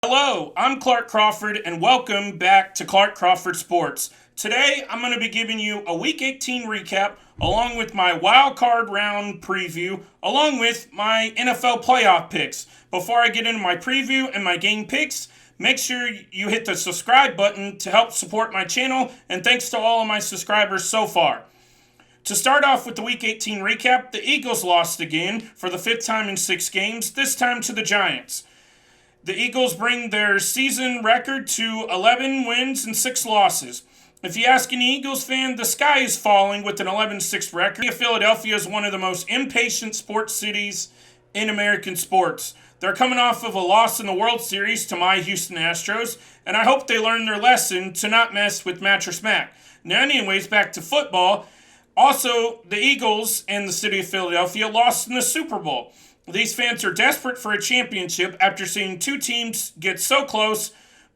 Hello, I'm Clark Crawford, and welcome back to Clark Crawford Sports. Today, I'm going to be giving you a Week 18 recap, along with my wild card round preview, along with my NFL playoff picks. Before I get into my preview and my game picks, make sure you hit the subscribe button to help support my channel, and thanks to all of my subscribers so far. To start off with the Week 18 recap, the Eagles lost again for the fifth time in 6 games, this time to the Giants. The Eagles bring their season record to 11 wins and 6 losses. If you ask any Eagles fan, the sky is falling with an 11-6 record. Philadelphia is one of the most impatient sports cities in American sports. They're coming off of a loss in the World Series to my Houston Astros, and I hope they learn their lesson to not mess with Mattress Mac. Now, anyways, back to football. Also, the Eagles and the city of Philadelphia lost in the Super Bowl. These fans are desperate for a championship after seeing two teams get so close,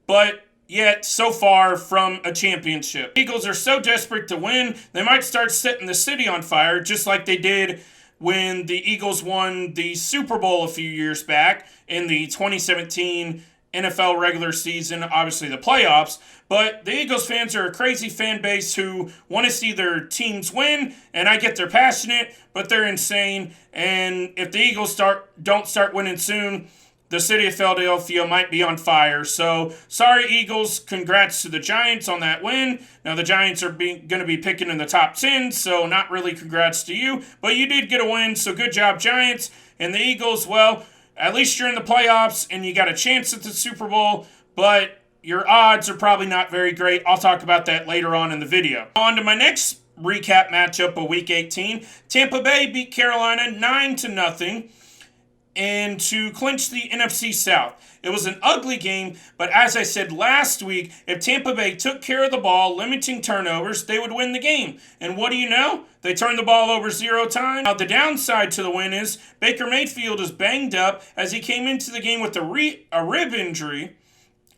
but yet so far from a championship. The Eagles are so desperate to win, they might start setting the city on fire, just like they did when the Eagles won the Super Bowl a few years back in the 2017 NFL regular season, obviously the playoffs. But the Eagles fans are a crazy fan base who want to see their teams win, and I get they're passionate, but they're insane. And if the Eagles don't start winning soon, the city of Philadelphia might be on fire. So, sorry, Eagles. Congrats to the Giants on that win. Now, the Giants are going to be picking in the top 10, so not really congrats to you. But you did get a win, so good job, Giants. And the Eagles, well, at least you're in the playoffs and you got a chance at the Super Bowl, but your odds are probably not very great. I'll talk about that later on in the video. On to my next recap matchup of Week 18. Tampa Bay beat Carolina 9-0 and to clinch the NFC South. It was an ugly game, but as I said last week, if Tampa Bay took care of the ball, limiting turnovers, they would win the game. And what do you know? They turned the ball over 0 times. Now, the downside to the win is Baker Mayfield is banged up as he came into the game with a rib injury.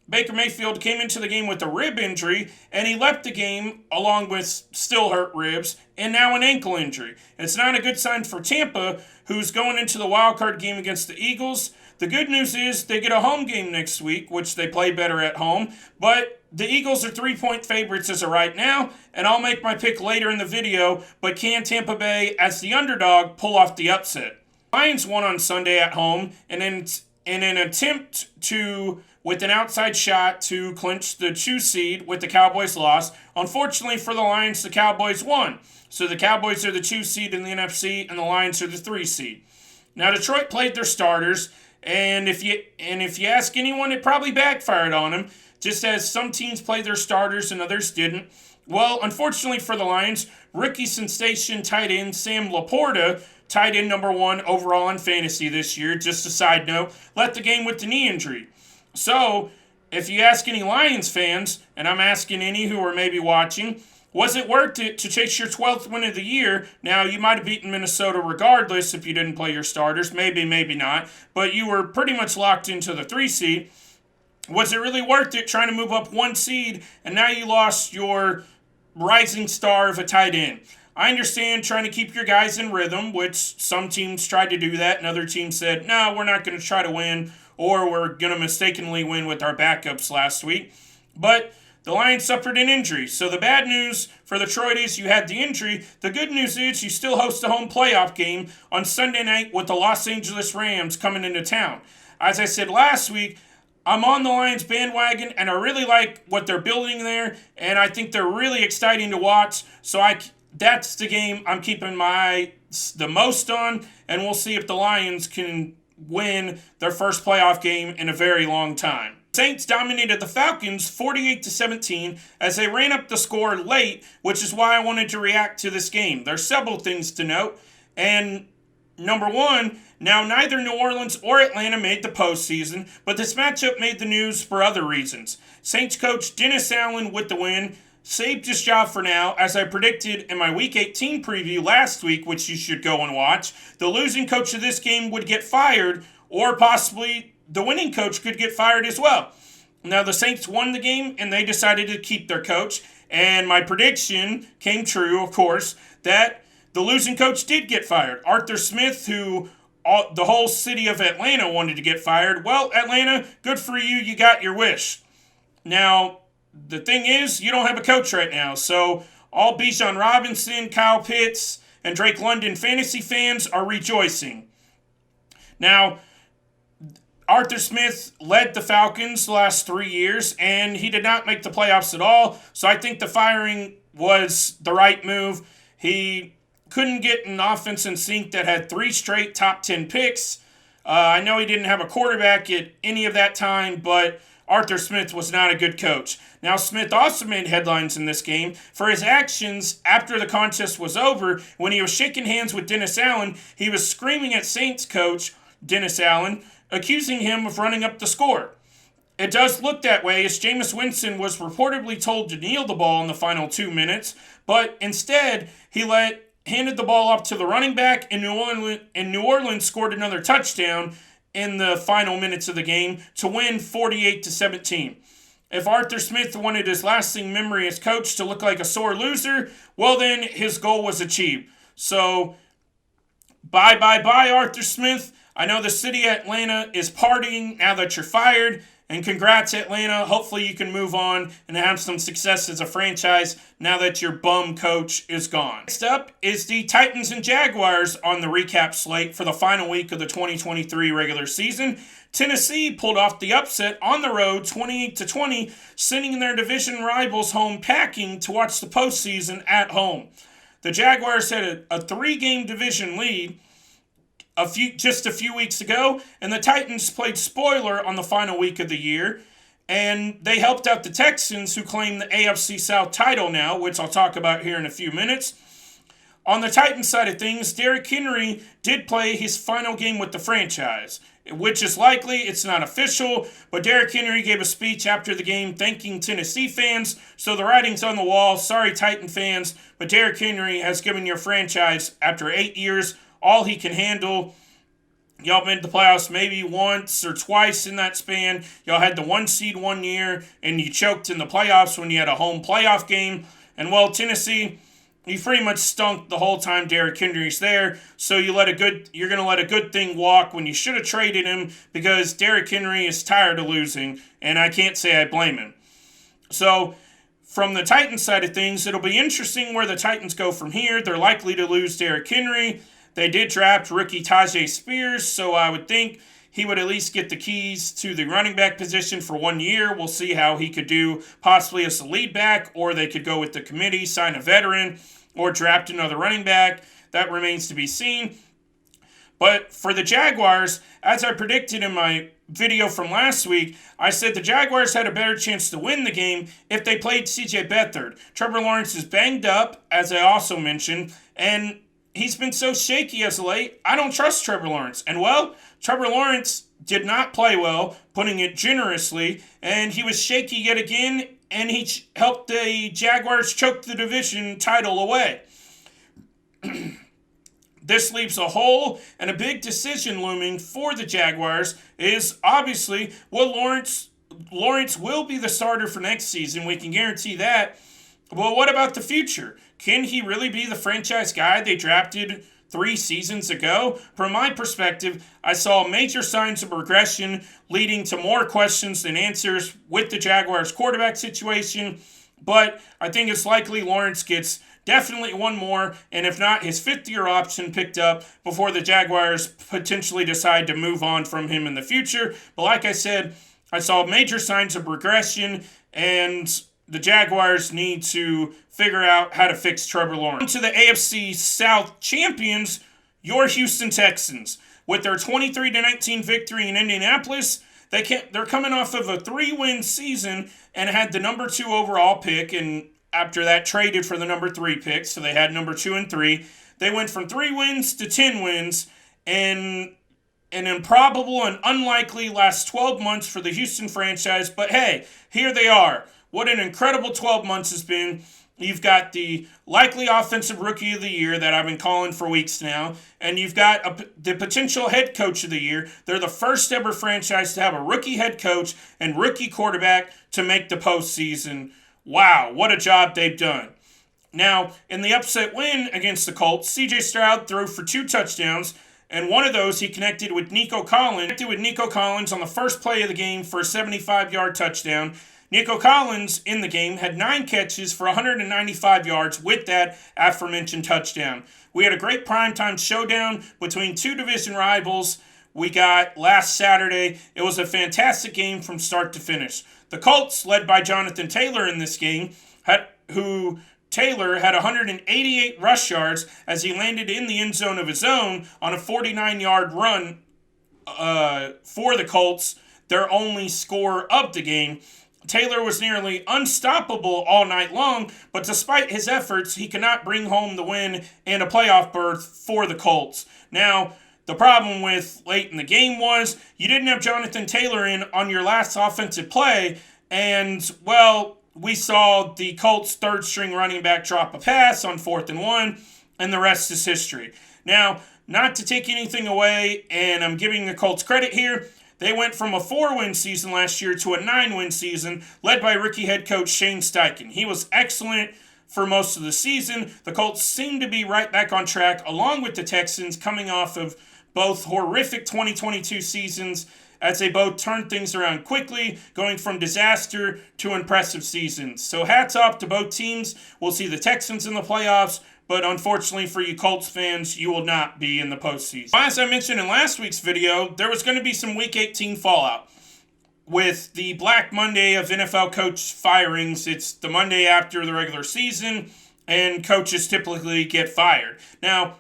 Baker Mayfield came into the game with a rib injury, and he left the game along with still hurt ribs and now an ankle injury. It's not a good sign for Tampa, who's going into the wild card game against the Eagles. The good news is they get a home game next week, which they play better at home, but the Eagles are 3-point favorites as of right now, and I'll make my pick later in the video, but can Tampa Bay, as the underdog, pull off the upset? Lions won on Sunday at home, and in an attempt to, with an outside shot to clinch the 2 seed with the Cowboys loss. Unfortunately for the Lions, the Cowboys won. So the Cowboys are the 2 seed in the NFC, and the Lions are the 3 seed. Now, Detroit played their starters, and if you ask anyone, it probably backfired on them, just as some teams played their starters and others didn't. Well, unfortunately for the Lions, rookie sensation tight end Sam Laporta, tight end number 1 overall in fantasy this year, just a side note, left the game with the knee injury. So, if you ask any Lions fans, and I'm asking any who are maybe watching, was it worth it to chase your 12th win of the year? Now, you might have beaten Minnesota regardless if you didn't play your starters. Maybe, maybe not. But you were pretty much locked into the 3 seed. Was it really worth it trying to move up 1 seed, and now you lost your rising star of a tight end? I understand trying to keep your guys in rhythm, which some teams tried to do that, and other teams said, no, we're not going to try to win, or we're going to mistakenly win with our backups last week. But the Lions suffered an injury. So the bad news for the Detroit is you had the injury. The good news is you still host a home playoff game on Sunday night with the Los Angeles Rams coming into town. As I said last week, I'm on the Lions bandwagon, and I really like what they're building there, and I think they're really exciting to watch. So that's the game I'm keeping my eye the most on, and we'll see if the Lions can win their first playoff game in a very long time. Saints dominated the Falcons 48-17 as they ran up the score late, which is why I wanted to react to this game. There's several things to note, and number 1, now neither New Orleans or Atlanta made the postseason, but this matchup made the news for other reasons. Saints coach Dennis Allen with the win saved his job for now, as I predicted in my Week 18 preview last week, which you should go and watch. The losing coach of this game would get fired, or possibly the winning coach could get fired as well. Now, the Saints won the game, and they decided to keep their coach, and my prediction came true, of course, that the losing coach did get fired. Arthur Smith, who the whole city of Atlanta wanted to get fired. Well, Atlanta, good for you. You got your wish. Now, the thing is, you don't have a coach right now. So all Bijan Robinson, Kyle Pitts, and Drake London fantasy fans are rejoicing. Now, Arthur Smith led the Falcons the last 3 years, and he did not make the playoffs at all. So I think the firing was the right move. He couldn't get an offense in sync that had 3 straight top 10 picks. I know he didn't have a quarterback at any of that time, but Arthur Smith was not a good coach. Now, Smith also made headlines in this game for his actions after the contest was over. When he was shaking hands with Dennis Allen, he was screaming at Saints coach Dennis Allen, accusing him of running up the score. It does look that way, as Jameis Winston was reportedly told to kneel the ball in the final 2 minutes, but instead he handed the ball off to the running back, and New Orleans scored another touchdown in the final minutes of the game to win 48-17. If Arthur Smith wanted his lasting memory as coach to look like a sore loser, well then his goal was achieved. So, bye Arthur Smith. I know the city of Atlanta is partying now that you're fired. And congrats, Atlanta. Hopefully you can move on and have some success as a franchise now that your bum coach is gone. Next up is the Titans and Jaguars on the recap slate for the final week of the 2023 regular season. Tennessee pulled off the upset on the road 28-20, sending their division rivals home packing to watch the postseason at home. The Jaguars had a 3-game division lead just a few weeks ago, and the Titans played spoiler on the final week of the year, and they helped out the Texans, who claim the AFC South title now, which I'll talk about here in a few minutes. On the Titans side of things, Derrick Henry did play his final game with the franchise, which is likely. It's not official, but Derrick Henry gave a speech after the game thanking Tennessee fans, so the writing's on the wall. Sorry, Titan fans, but Derrick Henry has given your franchise, after 8 years, all he can handle. Y'all made the playoffs maybe once or twice in that span. Y'all had the 1 seed 1 year, and you choked in the playoffs when you had a home playoff game. And, well, Tennessee, you pretty much stunk the whole time Derrick Henry's there. So you're going to let a good thing walk when you should have traded him, because Derrick Henry is tired of losing, and I can't say I blame him. So from the Titans side of things, it'll be interesting where the Titans go from here. They're likely to lose Derrick Henry. They did draft rookie Tyjae Spears, so I would think he would at least get the keys to the running back position for 1 year. We'll see how he could do, possibly as a lead back, or they could go with the committee, sign a veteran, or draft another running back. That remains to be seen. But for the Jaguars, as I predicted in my video from last week, I said the Jaguars had a better chance to win the game if they played C.J. Beathard. Trevor Lawrence is banged up, as I also mentioned, and he's been so shaky as of late. I don't trust Trevor Lawrence. And, well, Trevor Lawrence did not play well, putting it generously, and he was shaky yet again, and he helped the Jaguars choke the division title away. This leaves a hole, and a big decision looming for the Jaguars is, obviously, well, Lawrence will be the starter for next season. We can guarantee that. Well, what about the future? Can he really be the franchise guy they drafted 3 seasons ago? From my perspective, I saw major signs of regression, leading to more questions than answers with the Jaguars quarterback situation. But I think it's likely Lawrence gets definitely 1 more, and if not, his 5th-year option picked up before the Jaguars potentially decide to move on from him in the future. But like I said, I saw major signs of regression, and the Jaguars need to figure out how to fix Trevor Lawrence. To the AFC South champions, your Houston Texans. With their 23-19 victory in Indianapolis, they're coming off of a 3-win season and had the number 2 overall pick, and after that traded for the number 3 pick, so they had number 2 and 3. They went from 3 wins to 10 wins, and an improbable and unlikely last 12 months for the Houston franchise. But hey, here they are. What an incredible 12 months has been. You've got the likely offensive rookie of the year that I've been calling for weeks now, and you've got the potential head coach of the year. They're the first ever franchise to have a rookie head coach and rookie quarterback to make the postseason. Wow, what a job they've done. Now, in the upset win against the Colts, C.J. Stroud threw for 2 touchdowns, And one of those, he connected with Nico Collins on the first play of the game for a 75-yard touchdown. Nico Collins in the game had 9 catches for 195 yards with that aforementioned touchdown. We had a great primetime showdown between two division rivals we got last Saturday. It was a fantastic game from start to finish. The Colts, led by Jonathan Taylor in this game, Taylor had 188 rush yards as he landed in the end zone of his own on a 49-yard run for the Colts, their only score of the game. Taylor was nearly unstoppable all night long, but despite his efforts, he could not bring home the win and a playoff berth for the Colts. Now, the problem with late in the game was you didn't have Jonathan Taylor in on your last offensive play, and, well, we saw the Colts' third-string running back drop a pass on 4th and 1, and the rest is history. Now, not to take anything away, and I'm giving the Colts credit here, they went from a 4-win season last year to a 9-win season, led by rookie head coach Shane Steichen. He was excellent for most of the season. The Colts seem to be right back on track, along with the Texans, coming off of both horrific 2022 seasons, as they both turned things around quickly, going from disaster to impressive seasons. So hats off to both teams. We'll see the Texans in the playoffs, but unfortunately for you Colts fans, you will not be in the postseason. As I mentioned in last week's video, there was going to be some Week 18 fallout. With the Black Monday of NFL coach firings, it's the Monday after the regular season, and coaches typically get fired. Now,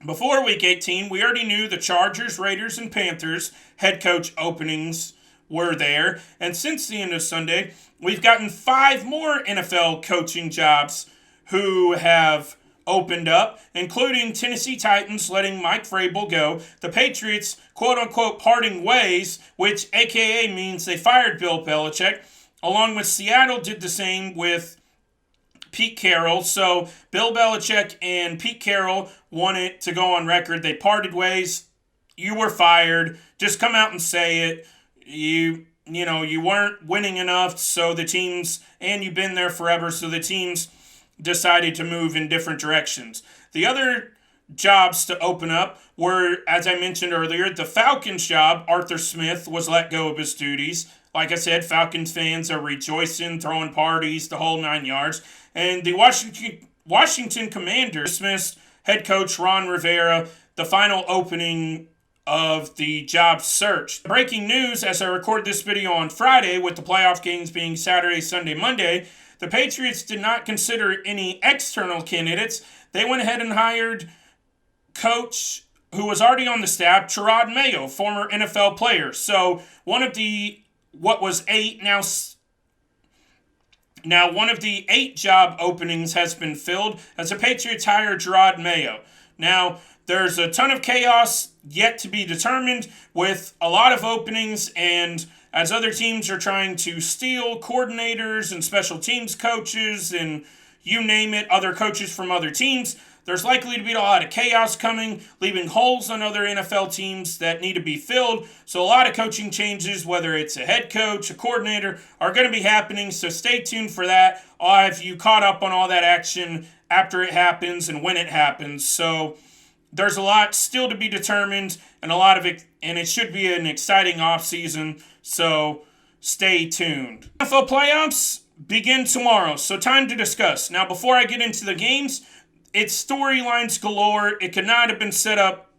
before Week 18, we already knew the Chargers, Raiders, and Panthers head coach openings were there. And since the end of Sunday, we've gotten 5 more NFL coaching jobs who have opened up, including Tennessee Titans letting Mike Vrabel go, the Patriots, quote-unquote, parting ways, which AKA means they fired Bill Belichick, along with Seattle did the same with Pete Carroll. So Bill Belichick and Pete Carroll wanted to go on record. They parted ways. You were fired. Just come out and say it. You weren't winning enough, so the teams, and you've been there forever, so the teams decided to move in different directions. The other jobs to open up were, as I mentioned earlier, the Falcons job. Arthur Smith was let go of his duties. Like I said, Falcons fans are rejoicing, throwing parties, the whole 9 yards. And the Washington Commanders dismissed head coach Ron Rivera, the final opening of the job search. Breaking news, as I record this video on Friday, with the playoff games being Saturday, Sunday, Monday, the Patriots did not consider any external candidates. They went ahead and hired coach who was already on the staff, Jerod Mayo, former NFL player. So one of the 8 job openings has been filled as the Patriots hired Jerod Mayo. Now, there's a ton of chaos yet to be determined with a lot of openings, and as other teams are trying to steal coordinators and special teams coaches and you name it, other coaches from other teams, there's likely to be a lot of chaos coming, leaving holes on other NFL teams that need to be filled. So a lot of coaching changes, whether it's a head coach, a coordinator, are going to be happening. So stay tuned for that. I'll have you caught up on all that action after it happens and when it happens. So there's a lot still to be determined, and it should be an exciting offseason. So stay tuned. NFL playoffs begin tomorrow, so time to discuss. Now, before I get into the games, it's storylines galore. It could not have been set up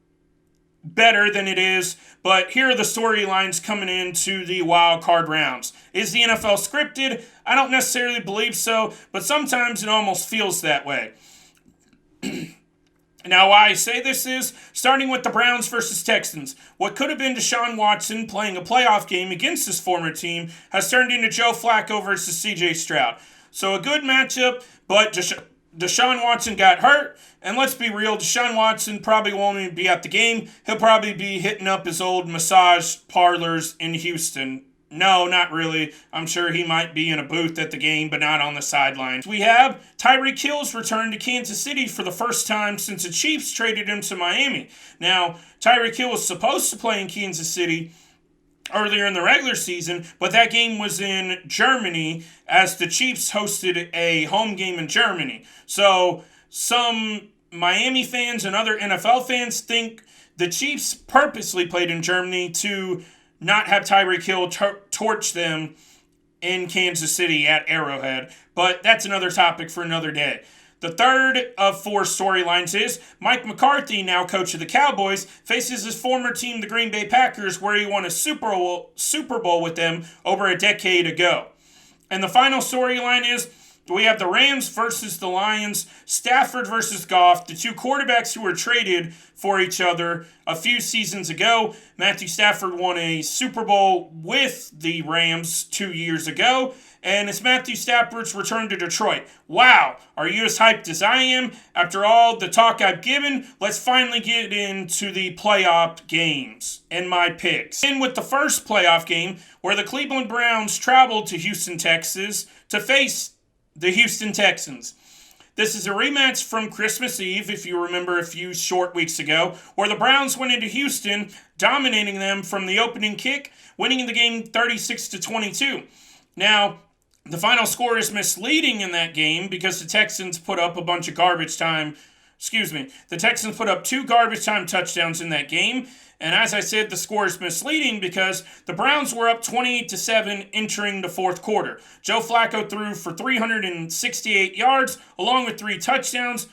better than it is, but here are the storylines coming into the wild card rounds. Is the NFL scripted? I don't necessarily believe so, but sometimes it almost feels that way. Now, why I say this is, starting with the Browns versus Texans, what could have been Deshaun Watson playing a playoff game against his former team has turned into Joe Flacco versus CJ Stroud. So a good matchup, but Deshaun Watson got hurt, and let's be real, Deshaun Watson probably won't even be at the game. He'll probably be hitting up his old massage parlors in Houston. No, not really. I'm sure he might be in a booth at the game, but not on the sidelines. We have Tyreek Hill's return to Kansas City for the first time since the Chiefs traded him to Miami. Now, Tyreek Hill was supposed to play in Kansas City earlier in the regular season, but that game was in Germany as the Chiefs hosted a home game in Germany. So some Miami fans and other NFL fans think The Chiefs purposely played in Germany to not have Tyreek Hill torch them in Kansas City at Arrowhead, but that's another topic for another day. The third of 4 storylines is Mike McCarthy, now coach of the Cowboys, faces his former team, the Green Bay Packers, where he won a Super Bowl with them over a decade ago. And the final storyline is we have the Rams versus the Lions, Stafford versus Goff, the two quarterbacks who were traded for each other a few seasons ago. Matthew Stafford won a Super Bowl with the Rams 2 years ago, and it's Matthew Stafford's return to Detroit. Wow, are you as hyped as I am? After all the talk I've given, let's finally get into the playoff games and my picks. In with the first playoff game, where the Cleveland Browns traveled to Houston, Texas, to face the Houston Texans. This is a rematch from Christmas Eve, if you remember a few short weeks ago, where the Browns went into Houston, dominating them from the opening kick, winning the game 36-22. Now, the final score is misleading in that game because the Texans put up a bunch of the Texans put up 2 garbage time touchdowns in that game. And as I said, the score is misleading because the Browns were up 28-7 entering the fourth quarter. Joe Flacco threw for 368 yards along with 3 touchdowns.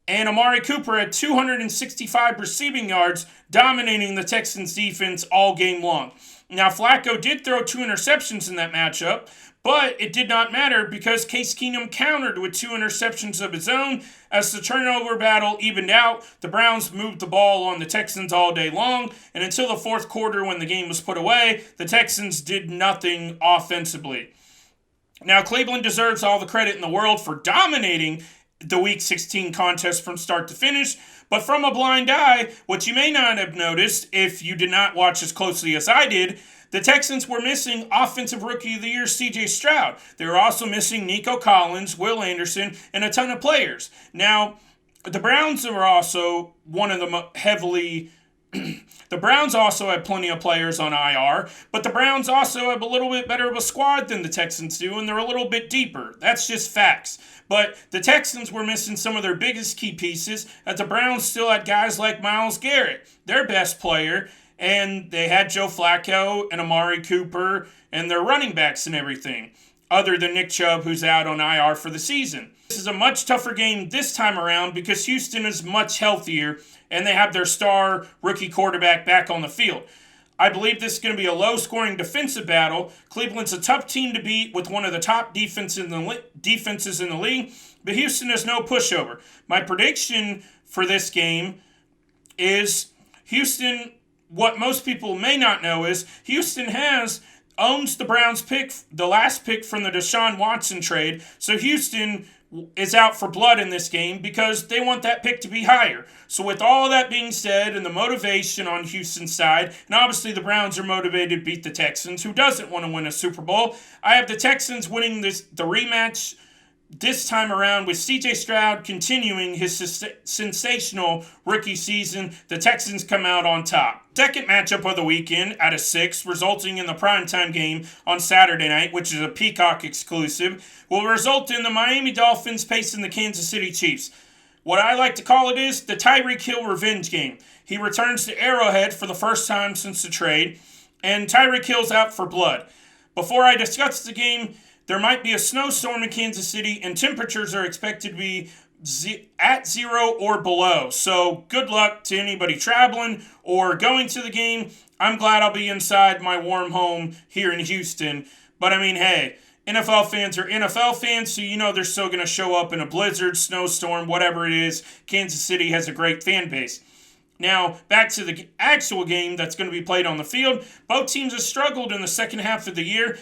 And Amari Cooper had 265 receiving yards, dominating the Texans defense all game long. Now, Flacco did throw 2 interceptions in that matchup, but it did not matter because Case Keenum countered with 2 interceptions of his own. As the turnover battle evened out, the Browns moved the ball on the Texans all day long, and until the fourth quarter when the game was put away, the Texans did nothing offensively. Now, Cleveland deserves all the credit in the world for dominating the Week 16 contest from start to finish, but from a blind eye, what you may not have noticed if you did not watch as closely as I did, the Texans were missing Offensive Rookie of the Year C.J. Stroud. They were also missing Nico Collins, Will Anderson, and a ton of players. Now, the Browns are also one of the heavily... The Browns also have plenty of players on IR, but the Browns also have a little bit better of a squad than the Texans do, and they're a little bit deeper. That's just facts. But the Texans were missing some of their biggest key pieces, as the Browns still had guys like Myles Garrett, their best player, and they had Joe Flacco and Amari Cooper and their running backs and everything, other than Nick Chubb, who's out on IR for the season. This is a much tougher game this time around because Houston is much healthier and they have their star rookie quarterback back on the field. I believe this is going to be a low-scoring defensive battle. Cleveland's a tough team to beat with one of the top defenses in the league, but Houston is no pushover. My prediction for this game is Houston. What most people may not know is Houston owns the Browns pick, the last pick from the Deshaun Watson trade. So Houston is out for blood in this game because they want that pick to be higher. So with all that being said and the motivation on Houston's side, and obviously the Browns are motivated to beat the Texans, who doesn't want to win a Super Bowl, I have the Texans winning the rematch this time around with C.J. Stroud continuing his sensational rookie season. The Texans come out on top. Second matchup of the weekend out of 6, resulting in the primetime game on Saturday night, which is a Peacock exclusive, will result in the Miami Dolphins facing the Kansas City Chiefs. What I like to call it is the Tyreek Hill revenge game. He returns to Arrowhead for the first time since the trade, and Tyreek Hill's out for blood. Before I discuss the game, there might be a snowstorm in Kansas City, and temperatures are expected to be at 0 or below. So good luck to anybody traveling or going to the game. I'm glad I'll be inside my warm home here in Houston. But I mean, hey, NFL fans are NFL fans, so you know they're still going to show up in a blizzard, snowstorm, whatever it is. Kansas City has a great fan base. Now, back to the actual game that's going to be played on the field. Both teams have struggled in the second half of the year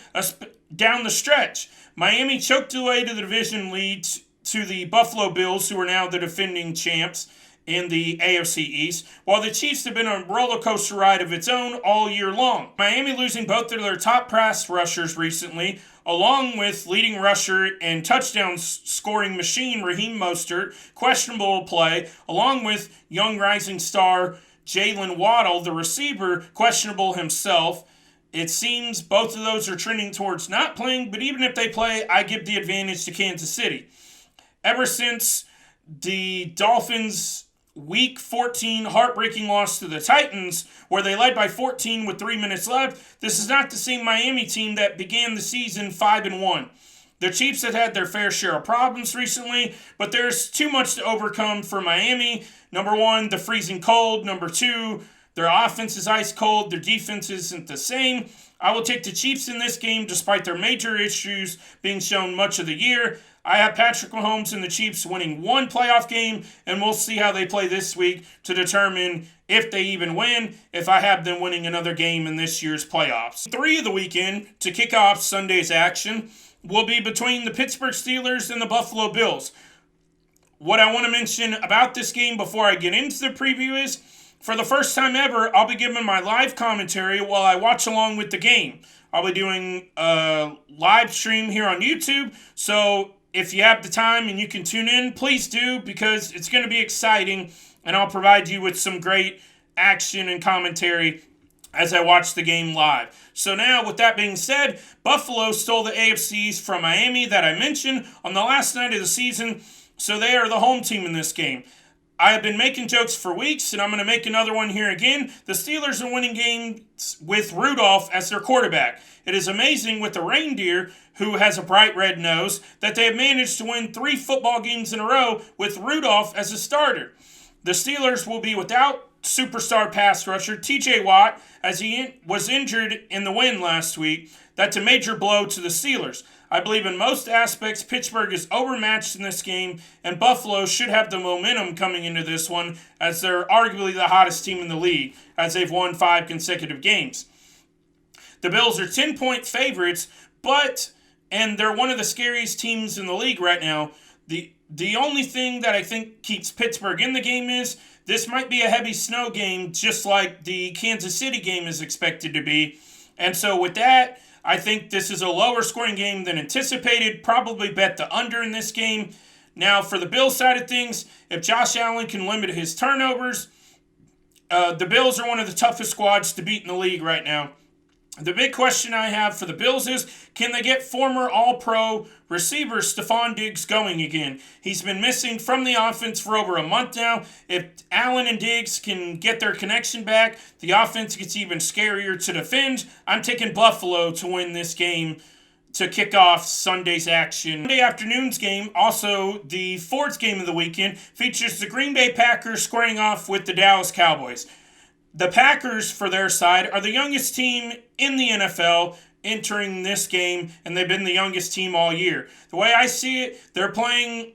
down the stretch. Miami choked away to the division lead to the Buffalo Bills, who are now the defending champs in the AFC East, while the Chiefs have been on a roller coaster ride of its own all year long. Miami losing both of their top pass rushers recently, along with leading rusher and touchdown scoring machine Raheem Mostert, questionable play, along with young rising star Jalen Waddle, the receiver, questionable himself. It seems both of those are trending towards not playing, but even if they play, I give the advantage to Kansas City. Ever since the Dolphins Week 14 heartbreaking loss to the Titans, where they led by 14 with 3 minutes left. This is not the same Miami team that began the season 5-1. The Chiefs have had their fair share of problems recently, but there's too much to overcome for Miami. Number one, the freezing cold. Number two, their offense is ice cold. Their defense isn't the same. I will take the Chiefs in this game despite their major issues being shown much of the year. I have Patrick Mahomes and the Chiefs winning one playoff game, and we'll see how they play this week to determine if they even win, if I have them winning another game in this year's playoffs. 3 of the weekend to kick off Sunday's action will be between the Pittsburgh Steelers and the Buffalo Bills. What I want to mention about this game before I get into the preview is, for the first time ever, I'll be giving my live commentary while I watch along with the game. I'll be doing a live stream here on YouTube, so if you have the time and you can tune in, please do, because it's going to be exciting, and I'll provide you with some great action and commentary as I watch the game live. So now, with that being said, Buffalo stole the AFCs from Miami that I mentioned on the last night of the season, so they are the home team in this game. I have been making jokes for weeks, and I'm going to make another one here again. The Steelers are winning games with Rudolph as their quarterback. It is amazing with the reindeer, who has a bright red nose, that they have managed to win 3 football games in a row with Rudolph as a starter. The Steelers will be without superstar pass rusher TJ Watt, as he was injured in the win last week. That's a major blow to the Steelers. I believe in most aspects, Pittsburgh is overmatched in this game, and Buffalo should have the momentum coming into this one, as they're arguably the hottest team in the league, as they've won 5 consecutive games. The Bills are 10-point favorites, and they're one of the scariest teams in the league right now. The only thing that I think keeps Pittsburgh in the game is this might be a heavy snow game, just like the Kansas City game is expected to be. And so with that, I think this is a lower scoring game than anticipated. Probably bet the under in this game. Now, for the Bills side of things, if Josh Allen can limit his turnovers, the Bills are one of the toughest squads to beat in the league right now. The big question I have for the Bills is, can they get former All-Pro receiver Stephon Diggs going again? He's been missing from the offense for over a month now. If Allen and Diggs can get their connection back, the offense gets even scarier to defend. I'm taking Buffalo to win this game to kick off Sunday's action. Sunday afternoon's game, also the fourth game of the weekend, features the Green Bay Packers squaring off with the Dallas Cowboys. The Packers, for their side, are the youngest team in the NFL entering this game, and they've been the youngest team all year. The way I see it, they're playing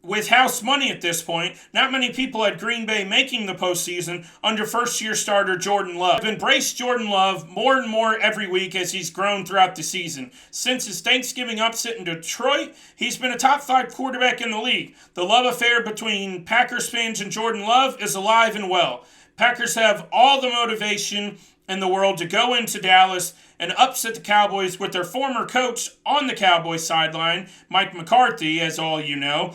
with house money at this point. Not many people had Green Bay making the postseason under first-year starter Jordan Love. I've embraced Jordan Love more and more every week as he's grown throughout the season. Since his Thanksgiving upset in Detroit, he's been a top 5 quarterback in the league. The love affair between Packers fans and Jordan Love is alive and well. Packers have all the motivation in the world to go into Dallas and upset the Cowboys with their former coach on the Cowboys sideline, Mike McCarthy, as all you know.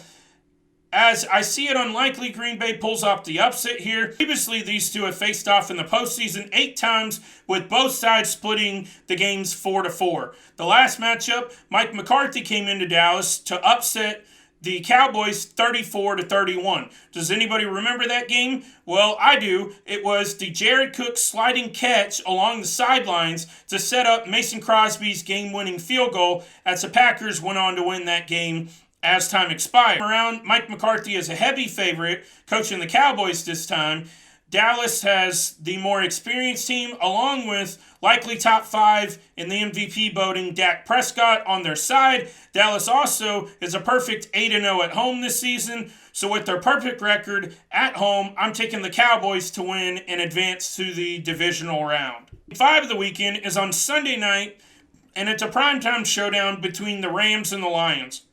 As I see it unlikely Green Bay pulls off the upset here. Previously, these two have faced off in the postseason 8 times, with both sides splitting the games 4-4. The last matchup, Mike McCarthy came into Dallas to upset the Cowboys 34-31. Does anybody remember that game? Well, I do. It was the Jared Cook sliding catch along the sidelines to set up Mason Crosby's game-winning field goal as the Packers went on to win that game as time expired. Around, Mike McCarthy is a heavy favorite, coaching the Cowboys this time. Dallas has the more experienced team, along with likely top 5 in the MVP voting, Dak Prescott, on their side. Dallas also is a perfect 8-0 at home this season. So with their perfect record at home, I'm taking the Cowboys to win and advance to the divisional round. 5 of the weekend is on Sunday night, and it's a primetime showdown between the Rams and the Lions.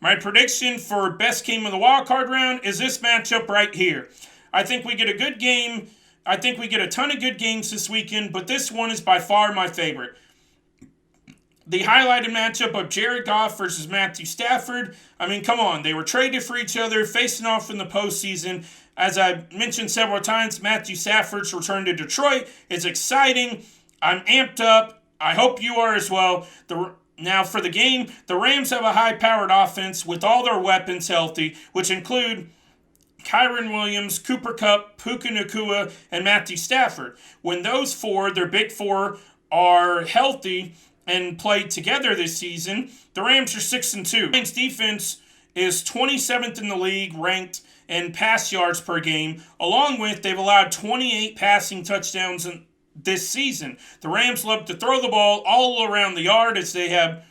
My prediction for best game of the wild card round is this matchup right here. I think we get a good game. I think we get a ton of good games this weekend, but this one is by far my favorite. The highlighted matchup of Jared Goff versus Matthew Stafford. I mean, come on. They were traded for each other, facing off in the postseason. As I mentioned several times, Matthew Stafford's return to Detroit is exciting. I'm amped up. I hope you are as well. Now, for the game, the Rams have a high-powered offense with all their weapons healthy, which include Kyron Williams, Cooper Kupp, Puka Nacua, and Matthew Stafford. When those four, their big four, are healthy and played together this season, the Rams are 6-2. The Rams defense is 27th in the league, ranked in pass yards per game. Along with, they've allowed 28 passing touchdowns this season. The Rams love to throw the ball all around the yard as they have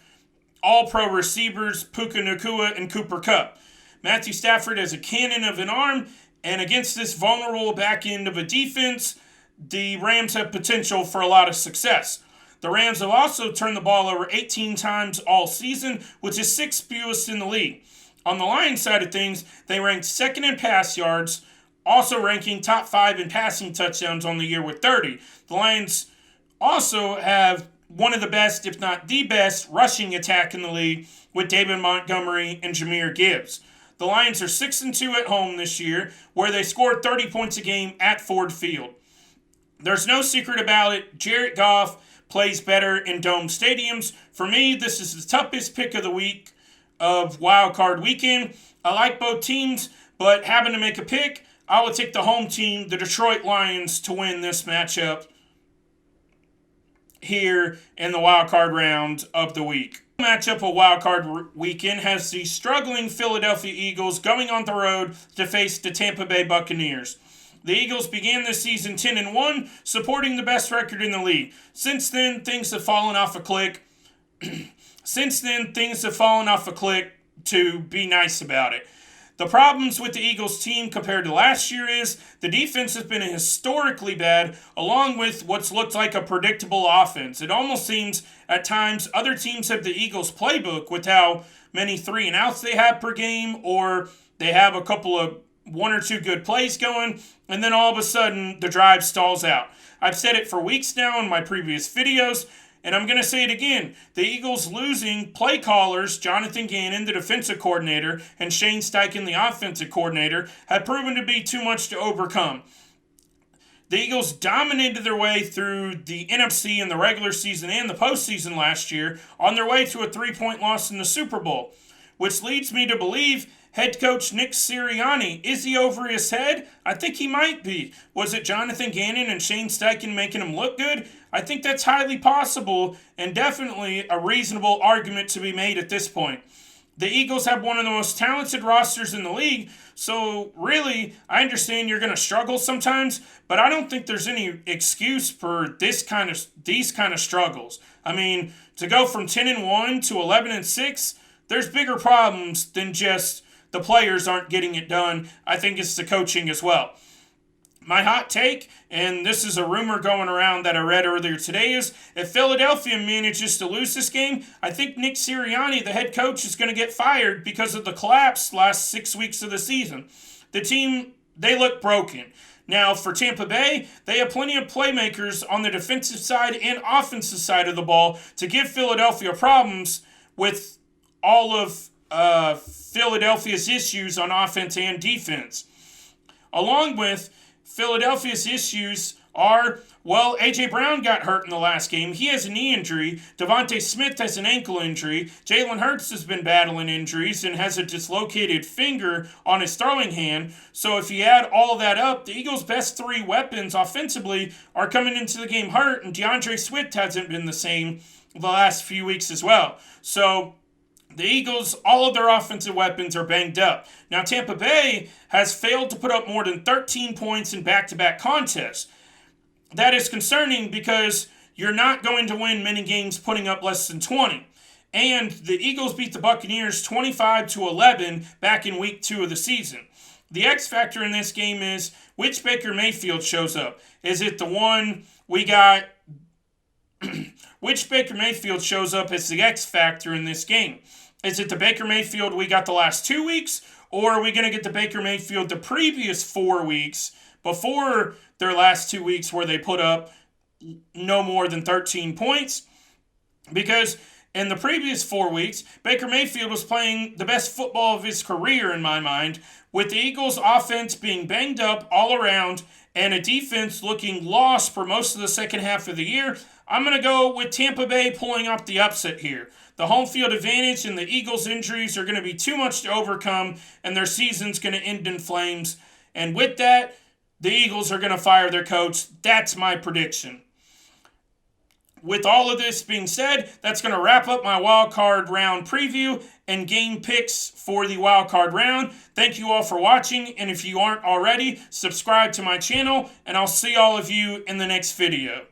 all-pro receivers Puka Nacua and Cooper Kupp. Matthew Stafford has a cannon of an arm, and against this vulnerable back end of a defense, the Rams have potential for a lot of success. The Rams have also turned the ball over 18 times all season, which is sixth fewest in the league. On the Lions side of things, they ranked second in pass yards, also ranking top 5 in passing touchdowns on the year with 30. The Lions also have one of the best, if not the best, rushing attack in the league with David Montgomery and Jahmyr Gibbs. The Lions are 6-2 at home this year, where they scored 30 points a game at Ford Field. There's no secret about it. Jared Goff plays better in dome stadiums. For me, this is the toughest pick of the week of Wild Card Weekend. I like both teams, but having to make a pick, I will take the home team, the Detroit Lions, to win this matchup here in the Wild Card round of the week. Matchup of Wild Card Weekend has the struggling Philadelphia Eagles going on the road to face the Tampa Bay Buccaneers. The Eagles began this season 10-1, supporting the best record in the league. Since then, things have fallen off a cliff. To be nice about it. The problems with the Eagles team compared to last year is the defense has been historically bad, along with what's looked like a predictable offense. It almost seems at times other teams have the Eagles playbook with how many 3-and-outs they have per game, or they have a couple of 1 or 2 good plays going, and then all of a sudden the drive stalls out. I've said it for weeks now in my previous videos, and I'm going to say it again. The Eagles losing play callers, Jonathan Gannon, the defensive coordinator, and Shane Steichen, the offensive coordinator, have proven to be too much to overcome. The Eagles dominated their way through the NFC in the regular season and the postseason last year on their way to a 3-point loss in the Super Bowl, which leads me to believe head coach Nick Sirianni, is he over his head? I think he might be. Was it Jonathan Gannon and Shane Steichen making him look good? I think that's highly possible and definitely a reasonable argument to be made at this point. The Eagles have one of the most talented rosters in the league, so really, I understand you're going to struggle sometimes, but I don't think there's any excuse for these kind of struggles. I mean, to go from 10-1 to 11-6, there's bigger problems than just the players aren't getting it done. I think it's the coaching as well. My hot take, and this is a rumor going around that I read earlier today, is if Philadelphia manages to lose this game, I think Nick Sirianni, the head coach, is going to get fired because of the collapse last 6 weeks of the season. The team, they look broken. Now, for Tampa Bay, they have plenty of playmakers on the defensive side and offensive side of the ball to give Philadelphia problems with all of Philadelphia's issues on offense and defense. Along with Philadelphia's issues are, well, A.J. Brown got hurt in the last game. He has a knee injury. Devontae Smith has an ankle injury. Jalen Hurts has been battling injuries and has a dislocated finger on his throwing hand. So if you add all of that up, the Eagles' best 3 weapons offensively are coming into the game hurt, and DeAndre Swift hasn't been the same the last few weeks as well. So the Eagles, all of their offensive weapons are banged up. Now, Tampa Bay has failed to put up more than 13 points in back-to-back contests. That is concerning because you're not going to win many games putting up less than 20. And the Eagles beat the Buccaneers 25-11 back in week 2 of the season. The X factor in this game is which Baker Mayfield shows up. Is it the one we got? Which Baker Mayfield shows up as the X factor in this game? Is it the Baker Mayfield we got the last 2 weeks, or are we going to get the Baker Mayfield the previous 4 weeks before their last 2 weeks where they put up no more than 13 points? Because in the previous 4 weeks, Baker Mayfield was playing the best football of his career in my mind, with the Eagles' offense being banged up all around and a defense looking lost for most of the second half of the year. I'm going to go with Tampa Bay pulling off the upset here. The home field advantage and the Eagles' injuries are going to be too much to overcome, and their season's going to end in flames. And with that, the Eagles are going to fire their coach. That's my prediction. With all of this being said, that's going to wrap up my wild card round preview and game picks for the wild card round. Thank you all for watching, and if you aren't already, subscribe to my channel, and I'll see all of you in the next video.